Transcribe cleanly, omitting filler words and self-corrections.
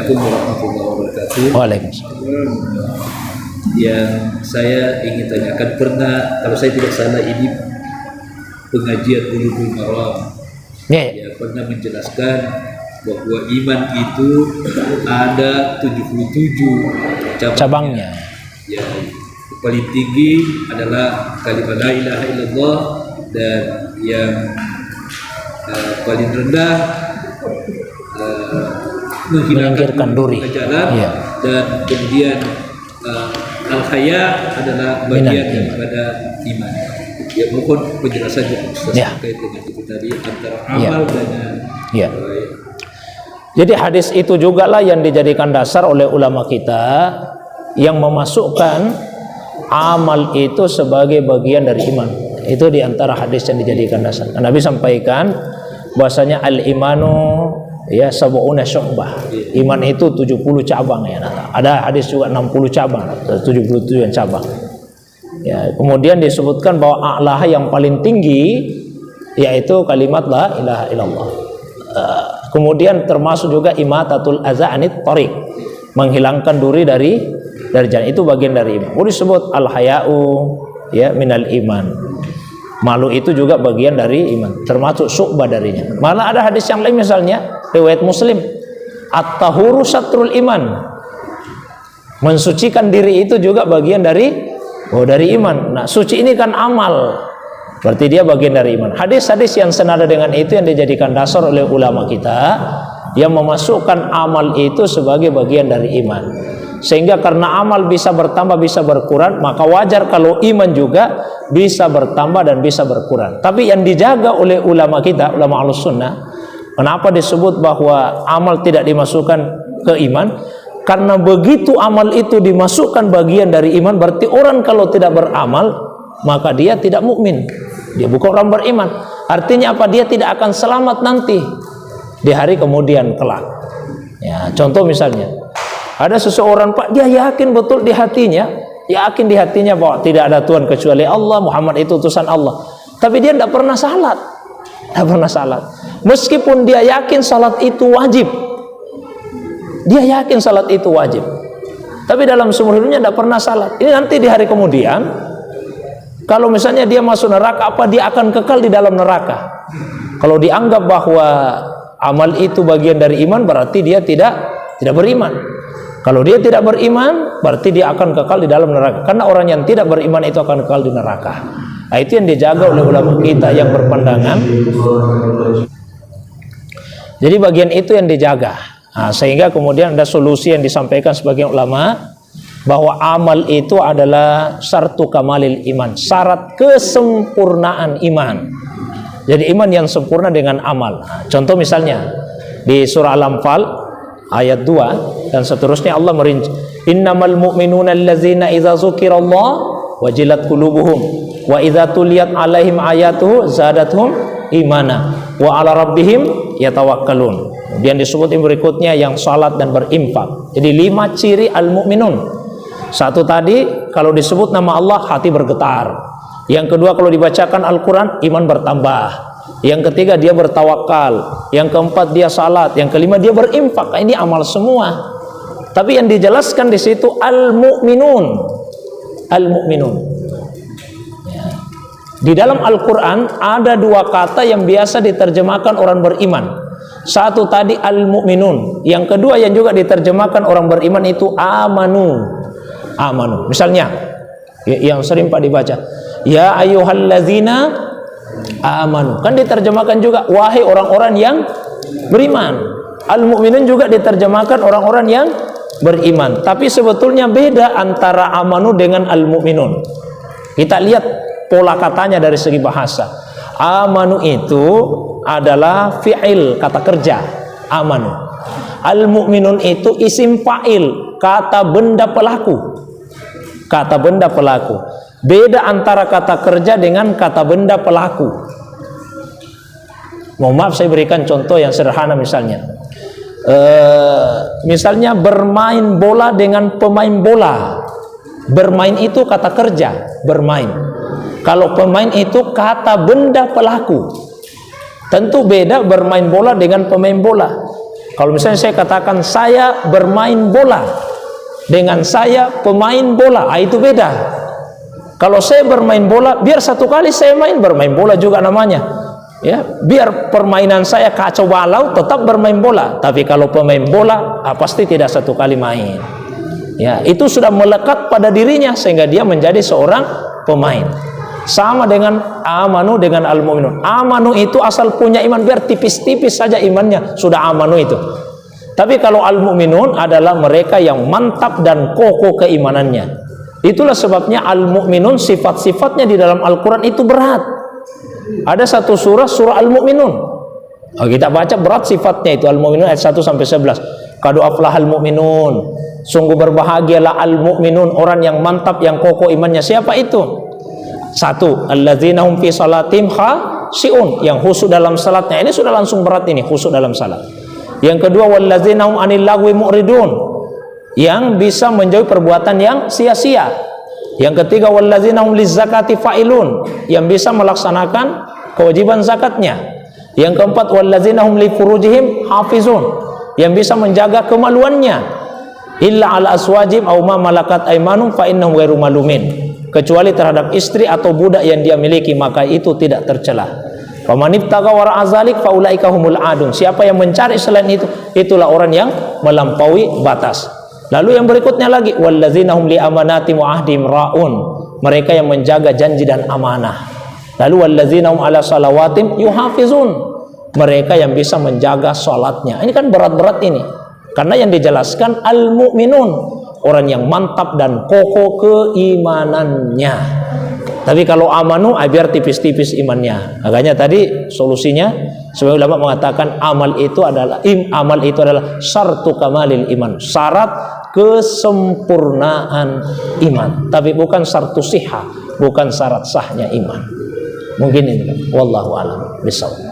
Assalamualaikum warahmatullahi wabarakatuh. Waalaikumsalam. Yang saya ingin tanyakan, pernah, kalau saya tidak salah, ini pengajian Bulughul Maram ya, pernah menjelaskan bahwa iman itu ada 77 cabangnya. Ya, paling tinggi adalah kalimat la ilaha illallah, dan yang paling rendah menghilangkan duri jalan, ya. Dan kemudian al-haya adalah bagian daripada iman. Ya, mohon penjelasannya Ustaz terkait dengan itu tadi, antara amal dengan Jadi hadis itu juga lah yang dijadikan dasar oleh ulama kita yang memasukkan amal itu sebagai bagian dari iman. Itu diantara hadis yang dijadikan dasar. Nabi sampaikan bahwasanya al-imanu ya sab'una syu'bah. Iman itu 70 cabang ya. Ada hadis juga 60 cabang, 77 cabang. Ya, kemudian disebutkan bahwa a'lah yang paling tinggi yaitu kalimat la ilaha illallah. Kemudian termasuk juga imatatul adza anit thariq, menghilangkan duri dari jalan, itu bagian dari iman. Boleh disebut al-haya'u ya minal iman. Malu itu juga bagian dari iman, termasuk syu'bah darinya. Malah ada hadis yang lain, misalnya riwayat Muslim, at-tahuru syatrul iman, mensucikan diri itu juga bagian dari iman. Nah, suci ini kan amal, berarti dia bagian dari iman. Hadis-hadis yang senada dengan itu yang dijadikan dasar oleh ulama kita yang memasukkan amal itu sebagai bagian dari iman. Sehingga karena amal bisa bertambah, bisa berkurang, maka wajar kalau iman juga bisa bertambah dan bisa berkurang. Tapi yang dijaga oleh ulama kita, ulama Ahlus Sunnah, kenapa disebut bahwa amal tidak dimasukkan ke iman? Karena begitu amal itu dimasukkan bagian dari iman, berarti orang kalau tidak beramal, maka dia tidak mukmin. Dia bukan orang beriman. Artinya apa? Dia tidak akan selamat nanti di hari kemudian kelak. Ya, contoh misalnya, ada seseorang, Pak, dia yakin betul di hatinya, bahwa tidak ada Tuhan kecuali Allah, Muhammad itu utusan Allah. Tapi dia tidak pernah salat. Meskipun dia yakin salat itu wajib. Tapi dalam seumur hidupnya tidak pernah salat. Ini nanti di hari kemudian, kalau misalnya dia masuk neraka, apa dia akan kekal di dalam neraka? Kalau dianggap bahwa amal itu bagian dari iman, berarti dia tidak beriman. Kalau dia tidak beriman, berarti dia akan kekal di dalam neraka. Karena orang yang tidak beriman itu akan kekal di neraka. Nah, itu yang dijaga oleh ulama kita yang berpandangan. Jadi bagian itu yang dijaga. Nah, sehingga kemudian ada solusi yang disampaikan sebagian ulama, bahwa amal itu adalah syartu kamalil iman, syarat kesempurnaan iman. Jadi iman yang sempurna dengan amal. Contoh misalnya di surah Al-Anfal ayat 2 dan seterusnya, Allah merinci, innamal mu'minuna allazina idza dzukirallah wajilat qulubuhum wa idza tuliyat alaihim ayatuhu zadatuhum imana wa ala rabbihim yatawakkalun. Kemudian disebut yang berikutnya yang salat dan berinfak. Jadi 5 ciri al-mu'minun. Satu tadi, kalau disebut nama Allah hati bergetar. Yang kedua, kalau dibacakan Al-Quran iman bertambah. Yang ketiga, dia bertawakal. Yang keempat, dia salat. Yang kelima, dia berinfak. Ini amal semua. Tapi yang dijelaskan di situ al-mu'minun. Al-mu'minun. Ya. Di dalam Al-Quran ada 2 kata yang biasa diterjemahkan orang beriman. Satu tadi al-mu'minun. Yang kedua yang juga diterjemahkan orang beriman itu amanu. Amanu. Misalnya yang sering Pak dibaca, ya ayyuhallazina amanu. Kan diterjemahkan juga wahai orang-orang yang beriman. Al-mu'minun juga diterjemahkan orang-orang yang beriman. Tapi sebetulnya beda antara amanu dengan al-mu'minun. Kita lihat pola katanya dari segi bahasa. Amanu itu adalah fi'il, kata kerja, amanu. Al-mu'minun itu isim fa'il, kata benda pelaku. Kata benda pelaku. Beda antara kata kerja dengan kata benda pelaku. Mohon maaf, saya berikan contoh yang sederhana misalnya. Misalnya bermain bola dengan pemain bola. Bermain itu kata kerja, bermain. Kalau pemain itu kata benda pelaku. Tentu beda bermain bola dengan pemain bola. Kalau misalnya saya katakan saya bermain bola dengan saya pemain bola, itu beda. Kalau saya bermain bola, biar satu kali saya main bermain bola juga namanya. Ya, biar permainan saya kacau balau, tetap bermain bola. Tapi kalau pemain bola, pasti tidak satu kali main. Ya, itu sudah melekat pada dirinya sehingga dia menjadi seorang pemain. Sama dengan amanu dengan al-mu'minun. Amanu itu asal punya iman, biar tipis-tipis saja imannya, sudah amanu itu. Tapi kalau al-mu'minun adalah mereka yang mantap dan kokoh keimanannya. Itulah sebabnya al-mu'minun sifat-sifatnya di dalam Al-Quran itu berat. Ada satu surah al-mu'minun. Kita baca berat sifatnya itu, al-mu'minun ayat 1 sampai 11. Qad aflahal mu'minun. Sungguh berbahagialah al-mu'minun, orang yang mantap, yang kokoh imannya. Siapa itu? Satu, alladzina hum fi salatim khashi'un, yang khusyuk dalam salatnya. Ini sudah langsung berat ini, khusyuk dalam salat. Yang kedua, walladzina hum anil lagwi mu'ridun, yang bisa menjauhi perbuatan yang sia-sia. Yang ketiga, walladzina hum lizzakati fa'ilun, yang bisa melaksanakan kewajiban zakatnya. Yang keempat, walladzina hum li furujihim hafizun, yang bisa menjaga kemaluannya. Illa ala aswajib aw ma malakat aymanum fa innahum ghairu malumin, kecuali terhadap istri atau budak yang dia miliki, maka itu tidak tercela. Faman ibtaga wara'a zalik faulaika humul adun, siapa yang mencari selain itu, itulah orang yang melampaui batas. Lalu yang berikutnya lagi, walladzina hum li amanati wa ahdim raun, mereka yang menjaga janji dan amanah. Lalu walladzina hum ala salawatim yuhafizun, mereka yang bisa menjaga salatnya. Ini kan berat-berat ini, karena yang dijelaskan al-mu'minun, orang yang mantap dan kokoh keimanannya. Tapi kalau amanu, biar tipis-tipis imannya. Makanya tadi solusinya, sebagai ulama mengatakan amal itu adalah syartu kamalil iman, syarat kesempurnaan iman. Tapi bukan syartu sihah, bukan syarat sahnya iman. Mungkin ini, wallahu a'lam bishawab.